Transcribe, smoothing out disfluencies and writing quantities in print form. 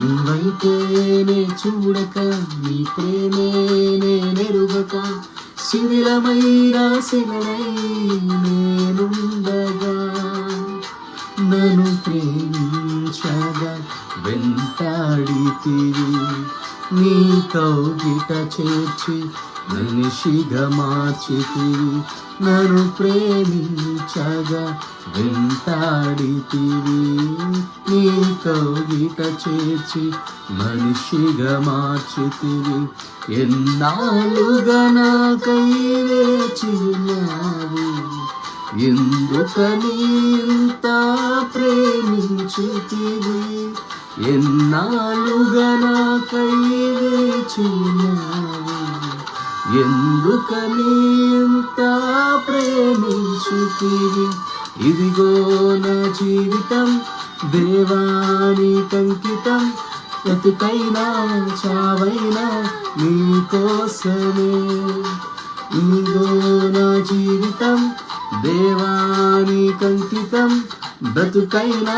నువ్వైతేనే చూడక నీ ప్రేమే నేనెరుగక శిథిలమైన శిలనై నేనుండగా నన్ను ప్రేమించగా వెంటాడితివి నీ కౌగిట చేర్చి మనిషిగా మార్చితివి నన్ను ప్రేమించగా వెంటాడితివి నీ కౌగిట చేర్చి మనిషిగా మార్చితివి ఎన్నాళ్ళుగా నాకై వేచినావు ఎందుకని ఇంత ప్రేమించితివి ఎన్నాళ్ళుగా నాకై వేచినావు ఎందుకని ఇంత ప్రేమించితివి ఇదిగో నా జీవితం దేవానికంకితం బ్రతుకైనా చావైనా నీ కోసమే ఇదిగో నా జీవితం దేవానికంకితం బ్రతుకైనా